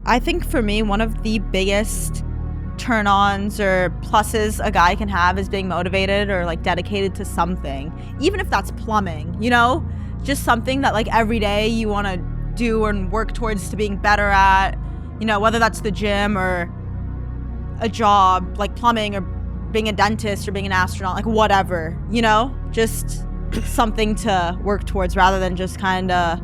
I think for me, one of the biggest turn-ons or pluses a guy can have is being motivated or like dedicated to something, even if that's plumbing, just something that like every day you want to do and work towards to being better at, whether that's the gym or a job like plumbing or being a dentist or being an astronaut, like whatever, just something to work towards rather than just kind of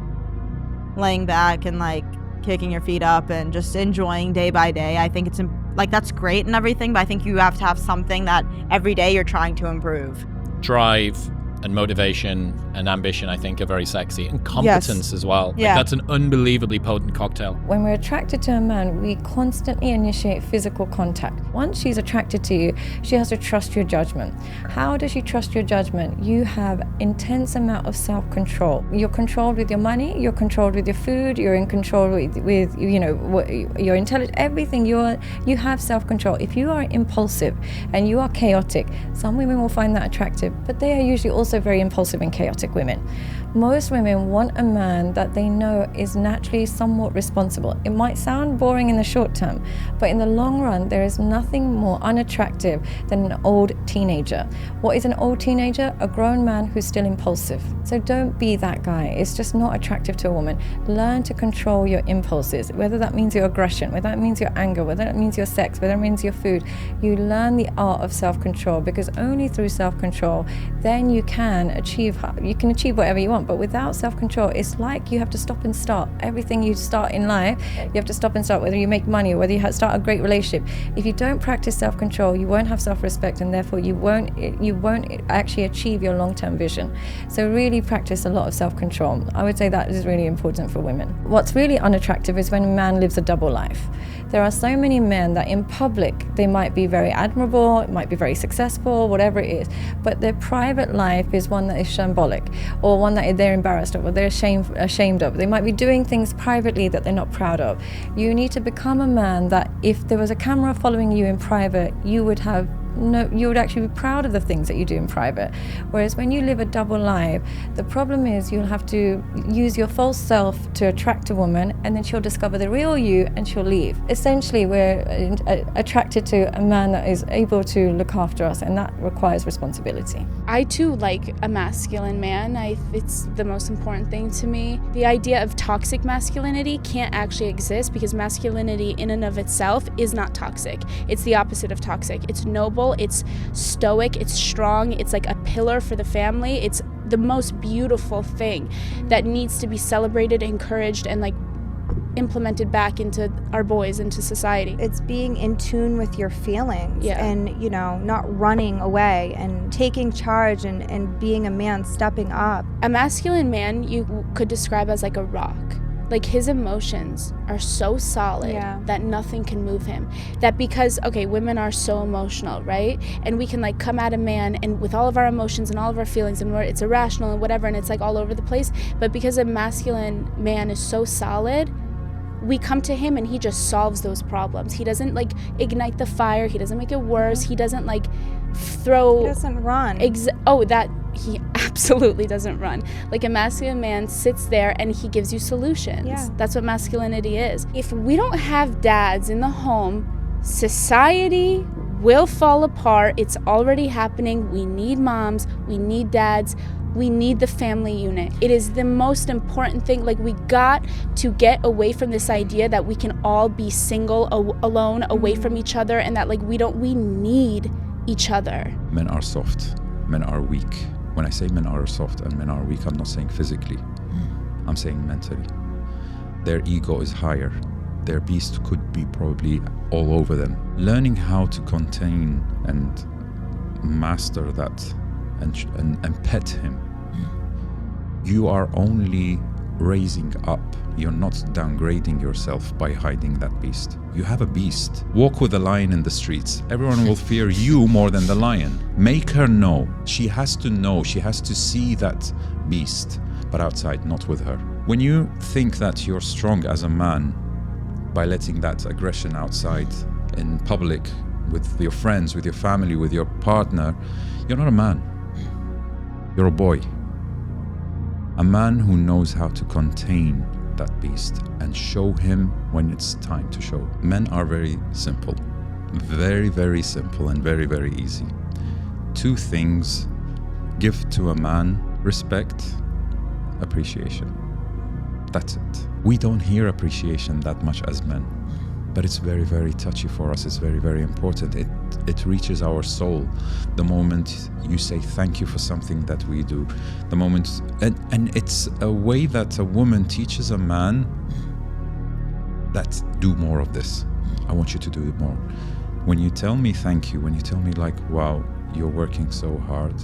laying back and like kicking your feet up and just enjoying day by day. I think it's like that's great and everything, but I think you have to have something that every day you're trying to improve. Drive and motivation and ambition, I think, are very sexy, and competence as well. Yeah. That's an unbelievably potent cocktail. When we're attracted to a man, we constantly initiate physical contact. Once she's attracted to you, she has to trust your judgment. How does she trust your judgment? You have intense amount of self-control. You're controlled with your money, you're controlled with your food, you're in control with your intelligence, everything. You have self-control. If you are impulsive and you are chaotic, some women will find that attractive, but they are usually also very impulsive and chaotic women. Most women want a man that they know is naturally somewhat responsible. It might sound boring in the short term, but in the long run, there is nothing more unattractive than an old teenager. What is an old teenager? A grown man who's still impulsive. So don't be that guy. It's just not attractive to a woman. Learn to control your impulses, whether that means your aggression, whether that means your anger, whether that means your sex, whether it means your food. You learn the art of self-control, because only through self-control, then you can achieve whatever you want. But without self-control, it's like you have to stop and start. Everything you start in life, you have to stop and start, whether you make money or whether you start a great relationship. If you don't practice self-control, you won't have self-respect, and therefore you won't actually achieve your long-term vision. So really practice a lot of self-control. I would say that is really important for women. What's really unattractive is when a man lives a double life. There are so many men that in public, they might be very admirable, it might be very successful, whatever it is, but their private life is one that is shambolic, or one that they're embarrassed of, or they're ashamed of. They might be doing things privately that they're not proud of. You need to become a man that if there was a camera following you in private, you would actually be proud of the things that you do in private. Whereas when you live a double life, the problem is you'll have to use your false self to attract a woman, and then she'll discover the real you and she'll leave. Essentially, we're attracted to a man that is able to look after us, and that requires responsibility. I too like a masculine man. It's the most important thing to me. The idea of toxic masculinity can't actually exist, because masculinity in and of itself is not toxic. It's the opposite of toxic. It's noble, it's stoic, it's strong, it's like a pillar for the family. It's the most beautiful thing that needs to be celebrated, encouraged, and like implemented back into our boys, into society. It's being in tune with your feelings, and not running away, and taking charge, and being a man, stepping up. A masculine man you could describe as like a rock. Like, his emotions are so solid that nothing can move him. That because, women are so emotional, right? And we can like come at a man and with all of our emotions and all of our feelings, and it's irrational and whatever, and it's like all over the place. But because a masculine man is so solid, we come to him and he just solves those problems. He doesn't like ignite the fire. He doesn't make it worse. He doesn't like throw. He doesn't run. He absolutely doesn't run. Like, a masculine man sits there and he gives you solutions. Yeah. That's what masculinity is. If we don't have dads in the home, society will fall apart. It's already happening. We need moms. We need dads. We need the family unit. It is the most important thing. Like, we got to get away from this idea that we can all be single, alone, away from each other, and that like we need each other. Men are soft. Men are weak. When I say men are soft and men are weak, I'm not saying physically. I'm saying mentally. Their ego is higher. Their beast could be probably all over them. Learning how to contain and master that and pet him. You are only raising up. You're not downgrading yourself by hiding that beast. You have a beast. Walk with a lion in the streets. Everyone will fear you more than the lion. Make her know. She has to know. She has to see that beast, but outside, not with her. When you think that you're strong as a man by letting that aggression outside in public with your friends, with your family, with your partner, you're not a man. You're a boy. A man who knows how to contain that beast and show him when it's time to show. Men are very simple, very, very simple and very, very easy. 2 things: give to a man respect, appreciation. That's it. We don't hear appreciation that much as men, but it's very, very touchy for us. It's very, very important. It reaches our soul. The moment you say thank you for something that we do, the moment, and it's a way that a woman teaches a man that do more of this. I want you to do it more. When you tell me thank you, when you tell me like, wow, you're working so hard,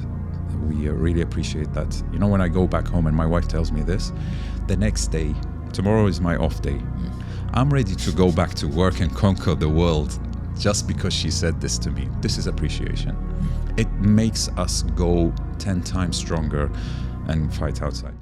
we really appreciate that. You know, when I go back home and my wife tells me this, the next day, tomorrow is my off day. I'm ready to go back to work and conquer the world just because she said this to me. This is appreciation. It makes us go 10 times stronger and fight outside.